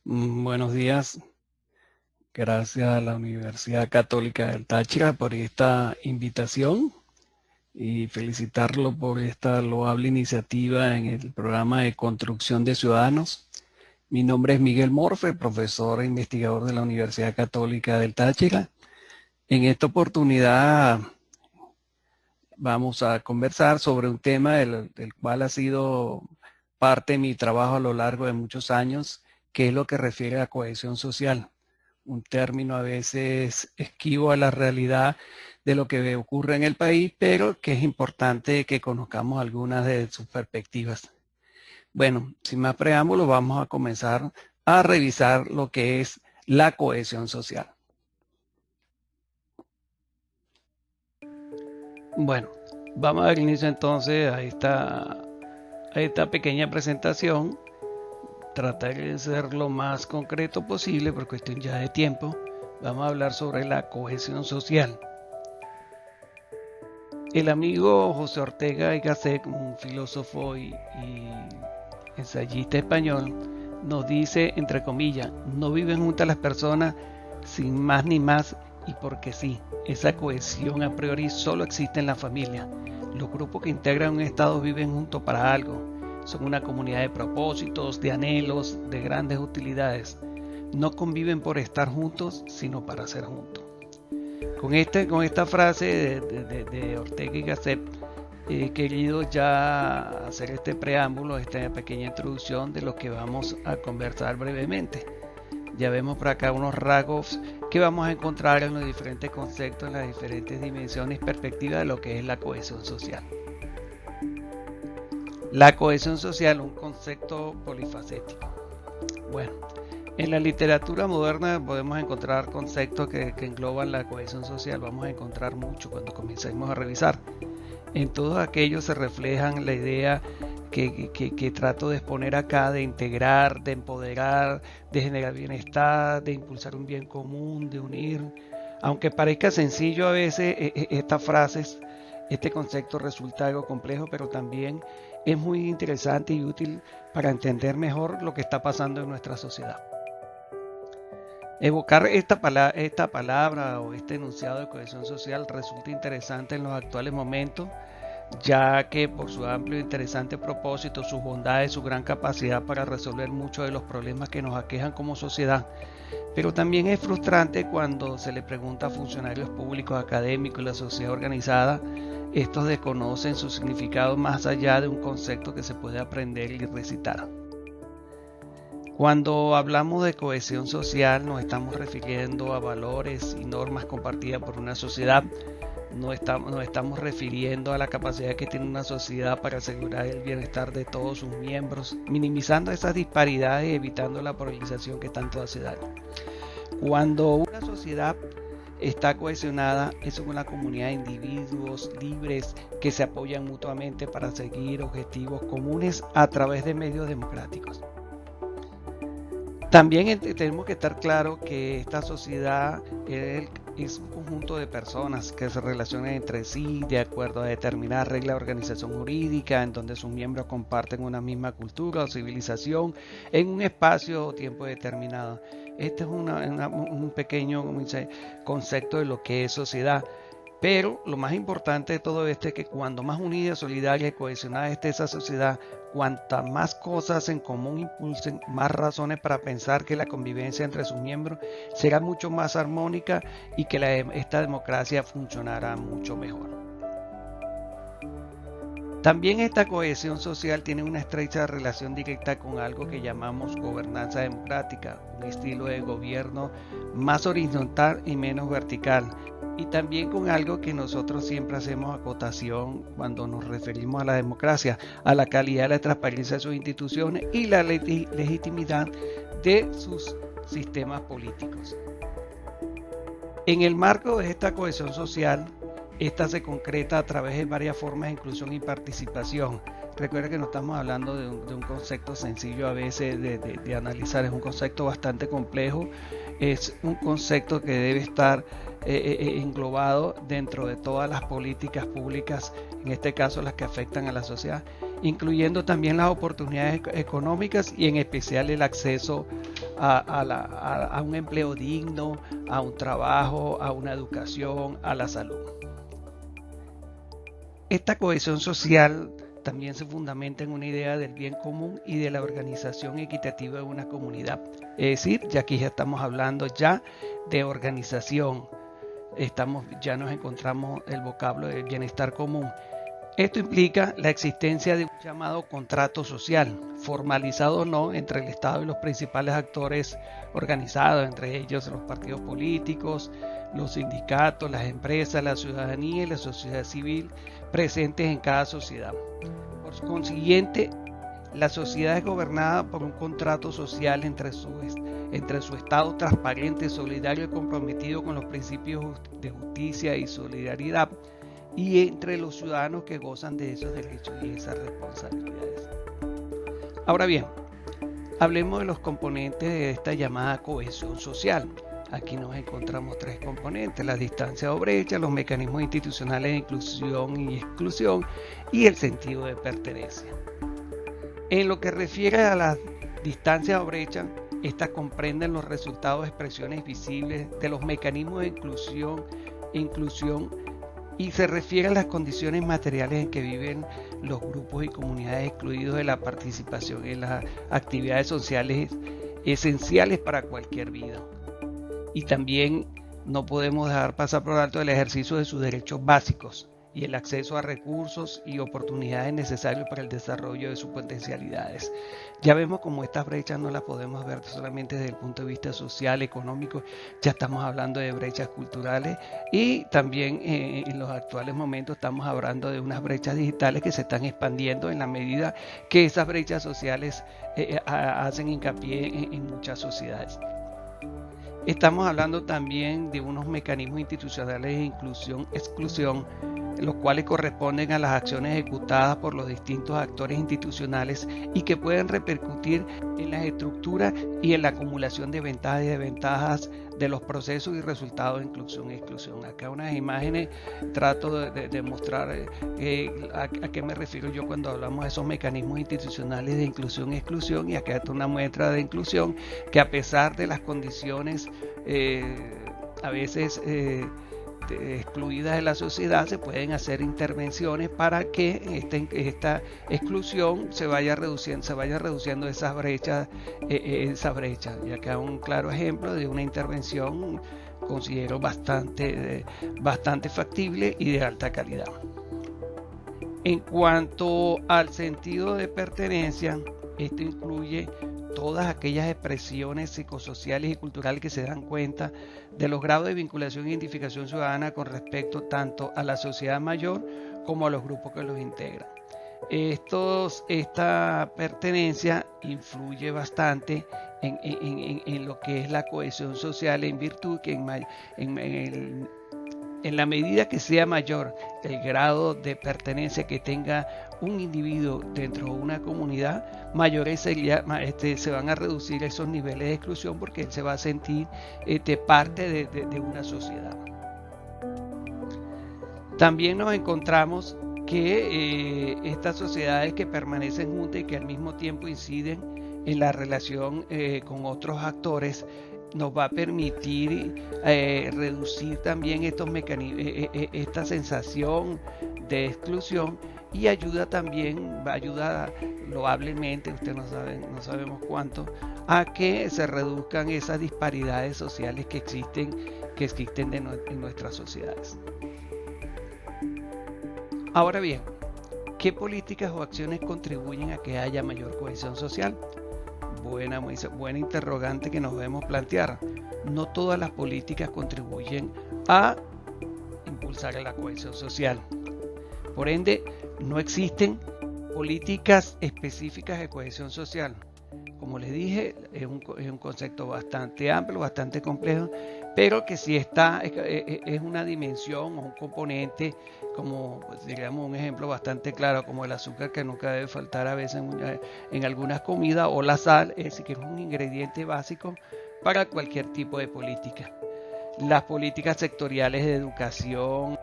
Buenos días. Gracias a la Universidad Católica del Táchira por esta invitación y felicitarlo por esta loable iniciativa en el programa de construcción de ciudadanos. Mi nombre es Miguel Morfe, profesor e investigador de la Universidad Católica del Táchira. En esta oportunidad vamos a conversar sobre un tema del cual ha sido parte de mi trabajo a lo largo de muchos años, que es lo que refiere a cohesión social. Un término a veces esquivo a la realidad de lo que ocurre en el país, pero que es importante que conozcamos algunas de sus perspectivas. Bueno, sin más preámbulos, vamos a comenzar a revisar lo que es la cohesión social. Bueno, vamos a dar inicio entonces a esta pequeña presentación. Trataré de ser lo más concreto posible por cuestión ya de tiempo. Vamos a hablar sobre la cohesión social. El amigo José Ortega y Gasset, un filósofo y ensayista español, nos dice, entre comillas, no viven juntas las personas sin más ni más y porque sí. Esa cohesión a priori solo existe en la familia. Los grupos que integran un estado viven juntos para algo. Son una comunidad de propósitos, de anhelos, de grandes utilidades. No conviven por estar juntos, sino para ser juntos. Con esta frase de Ortega y Gasset, he querido ya hacer este preámbulo, esta pequeña introducción de lo que vamos a conversar brevemente. Ya vemos por acá unos rasgos que vamos a encontrar en los diferentes conceptos, en las diferentes dimensiones y perspectivas de lo que es la cohesión social. La cohesión social, un concepto polifacético. Bueno, en la literatura moderna podemos encontrar conceptos que engloban la cohesión social. Vamos a encontrar mucho cuando comencemos a revisar. En todos aquellos se reflejan la idea que trato de exponer acá, de integrar, de empoderar, de generar bienestar, de impulsar un bien común, de unir. Aunque parezca sencillo a veces, estas frases, este concepto resulta algo complejo, pero también es muy interesante y útil para entender mejor lo que está pasando en nuestra sociedad. Evocar esta palabra o este enunciado de cohesión social resulta interesante en los actuales momentos, ya que por su amplio e interesante propósito, sus bondades, su gran capacidad para resolver muchos de los problemas que nos aquejan como sociedad. Pero también es frustrante cuando se le pregunta a funcionarios públicos, académicos y la sociedad organizada. Estos desconocen su significado más allá de un concepto que se puede aprender y recitar. Cuando hablamos de cohesión social, nos estamos refiriendo a valores y normas compartidas por una sociedad. Nos estamos refiriendo a la capacidad que tiene una sociedad para asegurar el bienestar de todos sus miembros, minimizando esas disparidades y evitando la polarización que tanto hace daño. Cuando una sociedad está cohesionada, es una comunidad de individuos libres que se apoyan mutuamente para seguir objetivos comunes a través de medios democráticos. También tenemos que estar claro que esta sociedad es un conjunto de personas que se relacionan entre sí de acuerdo a determinadas reglas de organización jurídica, en donde sus miembros comparten una misma cultura o civilización en un espacio o tiempo determinado. Este es un pequeño concepto de lo que es sociedad. Pero lo más importante de todo esto es que cuando más unida, solidaria y cohesionada esté esa sociedad, cuantas más cosas en común impulsen, más razones para pensar que la convivencia entre sus miembros será mucho más armónica y que esta democracia funcionará mucho mejor. También esta cohesión social tiene una estrecha relación directa con algo que llamamos gobernanza democrática, un estilo de gobierno más horizontal y menos vertical. Y también con algo que nosotros siempre hacemos acotación cuando nos referimos a la democracia, a la calidad y la transparencia de sus instituciones y la legitimidad de sus sistemas políticos. En el marco de esta cohesión social, esta se concreta a través de varias formas de inclusión y participación. Recuerda que no estamos hablando de un concepto sencillo a veces de analizar, es un concepto bastante complejo, es un concepto que debe estar englobado dentro de todas las políticas públicas, en este caso las que afectan a la sociedad, incluyendo también las oportunidades económicas y en especial el acceso a un empleo digno, a un trabajo, a una educación, a la salud. Esta cohesión social también se fundamenta en una idea del bien común y de la organización equitativa de una comunidad. Es decir, ya aquí ya estamos hablando ya de organización. Ya nos encontramos el vocablo de bienestar común. Esto implica la existencia de un llamado contrato social, formalizado o no, entre el Estado y los principales actores organizados, entre ellos los partidos políticos, los sindicatos, las empresas, la ciudadanía y la sociedad civil presentes en cada sociedad. Por consiguiente, la sociedad es gobernada por un contrato social entre su Estado transparente, solidario y comprometido con los principios de justicia y solidaridad, y entre los ciudadanos que gozan de esos derechos y esas responsabilidades. Ahora bien, hablemos de los componentes de esta llamada cohesión social. Aquí nos encontramos tres componentes: la distancia o brecha, los mecanismos institucionales de inclusión y exclusión y el sentido de pertenencia. En lo que refiere a la distancia o brecha, estas comprenden los resultados de expresiones visibles de los mecanismos de inclusión y se refiere a las condiciones materiales en que viven los grupos y comunidades excluidos de la participación en las actividades sociales esenciales para cualquier vida. Y también no podemos dejar pasar por alto el ejercicio de sus derechos básicos y el acceso a recursos y oportunidades necesarios para el desarrollo de sus potencialidades. Ya vemos cómo estas brechas no las podemos ver solamente desde el punto de vista social, económico, ya estamos hablando de brechas culturales y también en los actuales momentos estamos hablando de unas brechas digitales que se están expandiendo en la medida que esas brechas sociales hacen hincapié en muchas sociedades. Estamos hablando también de unos mecanismos institucionales de inclusión-exclusión, los cuales corresponden a las acciones ejecutadas por los distintos actores institucionales y que pueden repercutir en las estructuras y en la acumulación de ventajas y desventajas de los procesos y resultados de inclusión y exclusión. Acá unas imágenes trato de mostrar a qué me refiero yo cuando hablamos de esos mecanismos institucionales de inclusión y exclusión, y acá está una muestra de inclusión que, a pesar de las condiciones a veces excluidas de la sociedad, se pueden hacer intervenciones para que esta exclusión se vaya reduciendo esas brechas. Y acá un claro ejemplo de una intervención, considero bastante factible y de alta calidad. En cuanto al sentido de pertenencia, esto incluye todas aquellas expresiones psicosociales y culturales que se dan cuenta de los grados de vinculación e identificación ciudadana con respecto tanto a la sociedad mayor como a los grupos que los integran. Esta pertenencia influye bastante en lo que es la cohesión social, en virtud que en la medida que sea mayor el grado de pertenencia que tenga un individuo dentro de una comunidad, mayores se van a reducir esos niveles de exclusión, porque él se va a sentir parte de una sociedad. También nos encontramos que estas sociedades que permanecen juntas y que al mismo tiempo inciden en la relación con otros actores, nos va a permitir reducir también estos mecanismos, esta sensación de exclusión, y va a ayudar loablemente, ustedes no sabemos cuánto, a que se reduzcan esas disparidades sociales que existen en nuestras sociedades. Ahora bien, ¿qué políticas o acciones contribuyen a que haya mayor cohesión social? Buena interrogante que nos debemos plantear. No todas las políticas contribuyen a impulsar la cohesión social. Por ende, no existen políticas específicas de cohesión social. Como les dije, es un concepto bastante amplio, bastante complejo, pero que sí es una dimensión o un componente, como diríamos un ejemplo bastante claro, como el azúcar, que nunca debe faltar a veces en algunas comidas, o la sal, es decir, que es un ingrediente básico para cualquier tipo de política. Las políticas sectoriales de educación,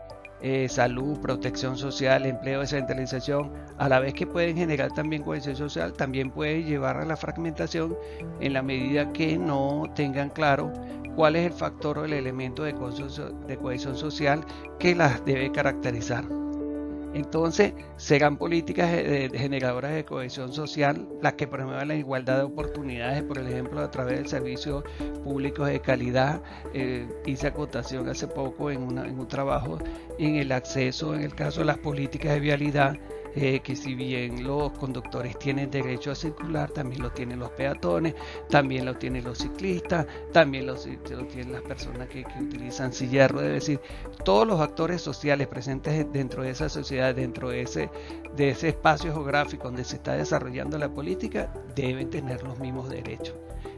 salud, protección social, empleo, descentralización, a la vez que pueden generar también cohesión social, también puede llevar a la fragmentación en la medida que no tengan claro cuál es el factor o el elemento de cohesión social que las debe caracterizar. Entonces, serán políticas generadoras de cohesión social las que promuevan la igualdad de oportunidades, por ejemplo, a través de servicios públicos de calidad. Hice acotación hace poco en un trabajo en el acceso, en el caso de las políticas de vialidad, que si bien los conductores tienen derecho a circular, también lo tienen los peatones, también lo tienen los ciclistas, también lo tienen las personas que utilizan silla de ruedas. Es decir, todos los actores sociales presentes dentro de esa sociedad, dentro de ese espacio geográfico donde se está desarrollando la política, deben tener los mismos derechos.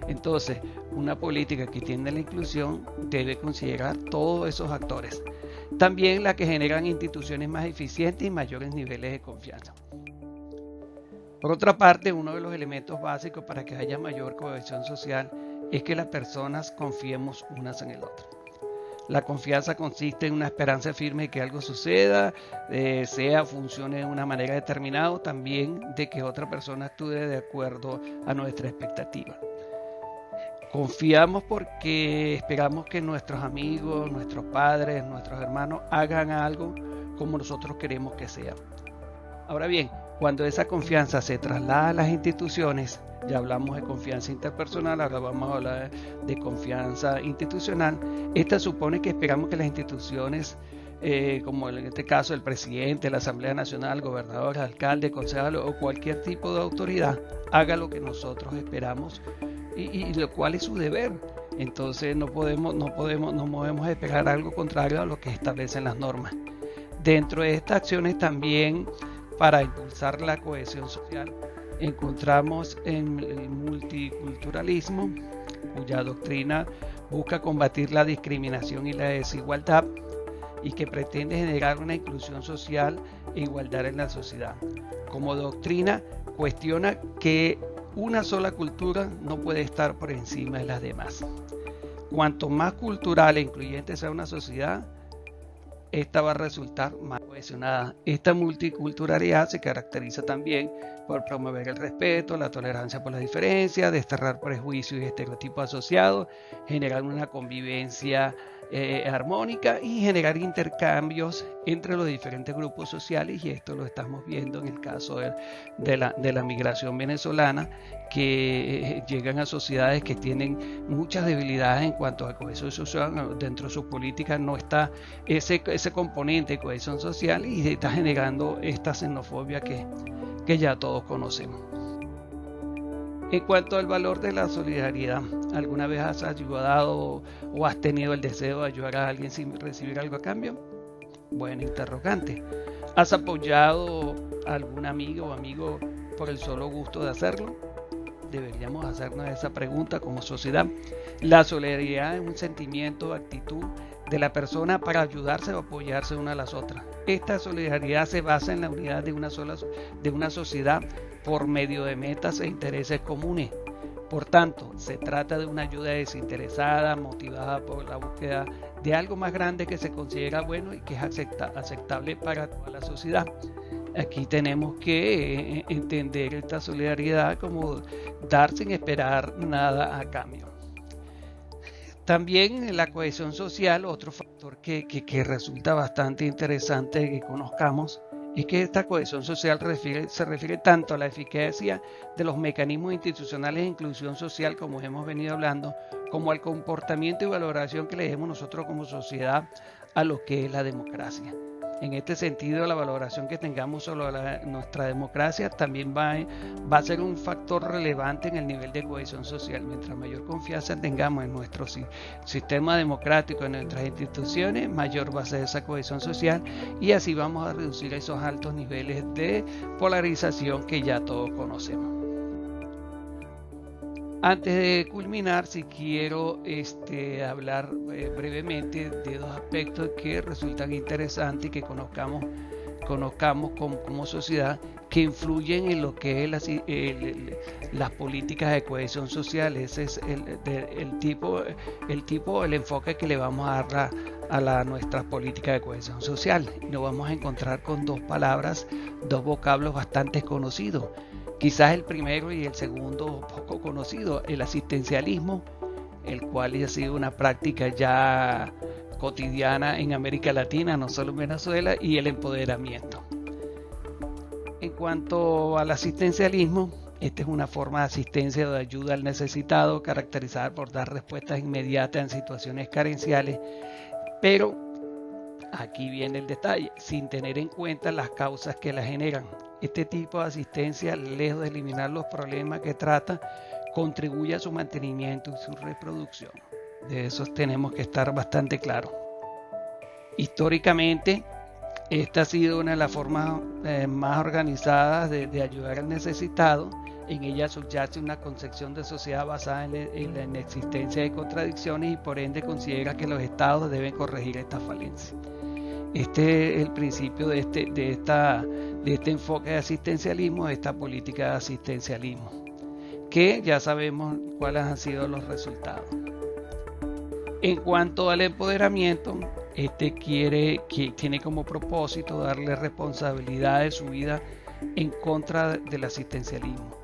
Entonces, una política que tiende a la inclusión debe considerar todos esos actores. También la que generan instituciones más eficientes y mayores niveles de confianza. Por otra parte, uno de los elementos básicos para que haya mayor cohesión social es que las personas confiemos unas en el otro. La confianza consiste en una esperanza firme de que algo suceda, funcione de una manera determinada, también de que otra persona actúe de acuerdo a nuestra expectativa. Confiamos porque esperamos que nuestros amigos, nuestros padres, nuestros hermanos hagan algo como nosotros queremos que sea. Ahora bien, cuando esa confianza se traslada a las instituciones, ya hablamos de confianza interpersonal, ahora vamos a hablar de confianza institucional. Esta supone que esperamos que las instituciones, como en este caso el presidente, la Asamblea Nacional, gobernador, alcalde, concejal o cualquier tipo de autoridad, haga lo que nosotros esperamos y lo cual es su deber. Entonces no podemos esperar algo contrario a lo que establecen las normas. Dentro de estas acciones también, para impulsar la cohesión social, encontramos en el multiculturalismo, cuya doctrina busca combatir la discriminación y la desigualdad y que pretende generar una inclusión social e igualdad en la sociedad. Como doctrina, cuestiona que una sola cultura no puede estar por encima de las demás. Cuanto más cultural e incluyente sea una sociedad, esta va a resultar más cohesionada. Esta multiculturalidad se caracteriza también por promover el respeto, la tolerancia por las diferencias, desterrar prejuicios y estereotipos asociados, generar una convivencia armónica y generar intercambios entre los diferentes grupos sociales, y esto lo estamos viendo en el caso de la migración venezolana, que llegan a sociedades que tienen muchas debilidades en cuanto a cohesión social. Dentro de sus políticas no está ese componente de cohesión social y está generando esta xenofobia que ya todos conocemos. En cuanto al valor de la solidaridad, ¿alguna vez has ayudado o has tenido el deseo de ayudar a alguien sin recibir algo a cambio? Buena interrogante. ¿Has apoyado a algún amigo o amigo por el solo gusto de hacerlo? Deberíamos hacernos esa pregunta como sociedad. La solidaridad es un sentimiento o actitud de la persona para ayudarse o apoyarse una a las otras. Esta solidaridad se basa en la unidad de una sociedad por medio de metas e intereses comunes. Por tanto, se trata de una ayuda desinteresada, motivada por la búsqueda de algo más grande que se considera bueno y que es aceptable para toda la sociedad. Aquí tenemos que entender esta solidaridad como dar sin esperar nada a cambio. También la cohesión social, otro factor que resulta bastante interesante que conozcamos, es que esta cohesión social se refiere tanto a la eficacia de los mecanismos institucionales de inclusión social, como hemos venido hablando, como al comportamiento y valoración que le demos nosotros como sociedad a lo que es la democracia. En este sentido, la valoración que tengamos sobre nuestra democracia también va a ser un factor relevante en el nivel de cohesión social. Mientras mayor confianza tengamos en nuestro sistema democrático, en nuestras instituciones, mayor va a ser esa cohesión social, y así vamos a reducir esos altos niveles de polarización que ya todos conocemos. Antes de culminar, si quiero hablar brevemente de dos aspectos que resultan interesantes y que conozcamos reconozcamos como sociedad que influyen en lo que es las políticas de cohesión social. Ese es el enfoque que le vamos a dar a nuestra política de cohesión social. Nos vamos a encontrar con dos palabras, dos vocablos bastante conocidos. Quizás el primero y el segundo poco conocido, el asistencialismo, el cual ha sido una práctica ya cotidiana en América Latina, no solo en Venezuela, y el empoderamiento. En cuanto al asistencialismo, esta es una forma de asistencia o de ayuda al necesitado caracterizada por dar respuestas inmediatas en situaciones carenciales, pero aquí viene el detalle, sin tener en cuenta las causas que la generan. Este tipo de asistencia, lejos de eliminar los problemas que trata, contribuye a su mantenimiento y su reproducción. De eso tenemos que estar bastante claros. Históricamente, esta ha sido una de las formas más organizadas de ayudar al necesitado. En ella subyace una concepción de sociedad basada en la inexistencia de contradicciones y por ende considera que los estados deben corregir estas falencias. Este es el principio de este enfoque de asistencialismo, de esta política de asistencialismo, que ya sabemos cuáles han sido los resultados. En cuanto al empoderamiento, tiene como propósito darle responsabilidad de su vida en contra del asistencialismo.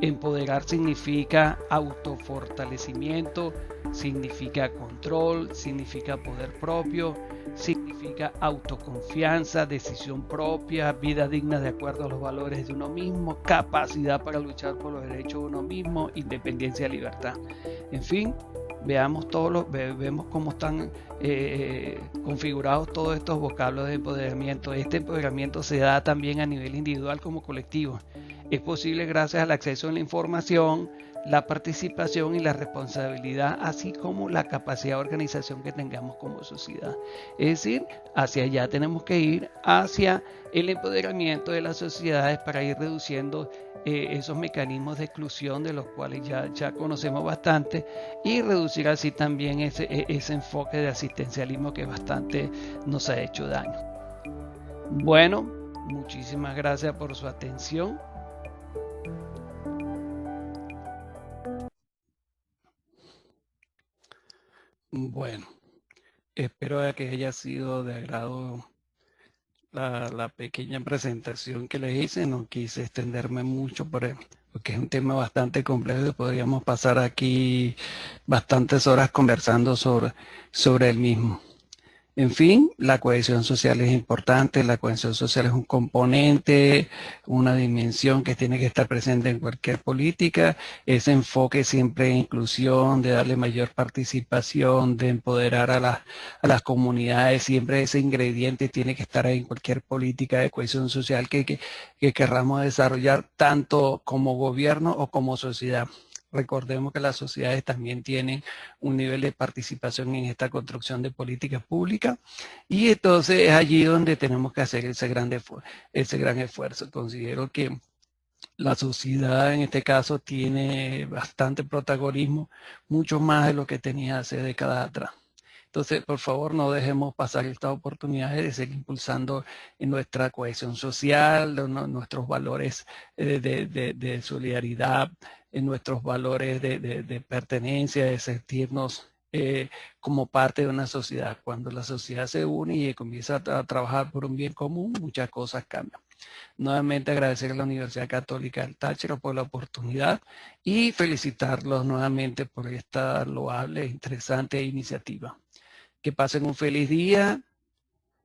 Empoderar significa autofortalecimiento, significa control, significa poder propio, significa autoconfianza, decisión propia, vida digna de acuerdo a los valores de uno mismo, capacidad para luchar por los derechos de uno mismo, independencia y libertad. En fin, vemos cómo están configurados todos estos vocablos de empoderamiento. Este empoderamiento se da también a nivel individual como colectivo. Es posible gracias al acceso a la información, la participación y la responsabilidad, así como la capacidad de organización que tengamos como sociedad. Es decir, hacia allá tenemos que ir, hacia el empoderamiento de las sociedades para ir reduciendo esos mecanismos de exclusión de los cuales ya conocemos bastante y reducir así también ese enfoque de asistencialismo que bastante nos ha hecho daño. Bueno, muchísimas gracias por su atención. Bueno, espero que haya sido de agrado la pequeña presentación que les hice. No quise extenderme mucho porque es un tema bastante complejo y podríamos pasar aquí bastantes horas conversando sobre el mismo. En fin, la cohesión social es importante, la cohesión social es un componente, una dimensión que tiene que estar presente en cualquier política. Ese enfoque siempre de inclusión, de darle mayor participación, de empoderar a las comunidades, siempre ese ingrediente tiene que estar ahí en cualquier política de cohesión social que querramos desarrollar tanto como gobierno o como sociedad. Recordemos que las sociedades también tienen un nivel de participación en esta construcción de políticas públicas y entonces es allí donde tenemos que hacer ese gran esfuerzo. Considero que la sociedad en este caso tiene bastante protagonismo, mucho más de lo que tenía hace décadas atrás. Entonces, por favor, no dejemos pasar estas oportunidades de seguir impulsando en nuestra cohesión social, nuestros valores de solidaridad, en nuestros valores de pertenencia, de sentirnos como parte de una sociedad. Cuando la sociedad se une y comienza a trabajar por un bien común, muchas cosas cambian. Nuevamente agradecer a la Universidad Católica del Táchira por la oportunidad y felicitarlos nuevamente por esta loable e interesante iniciativa. Que pasen un feliz día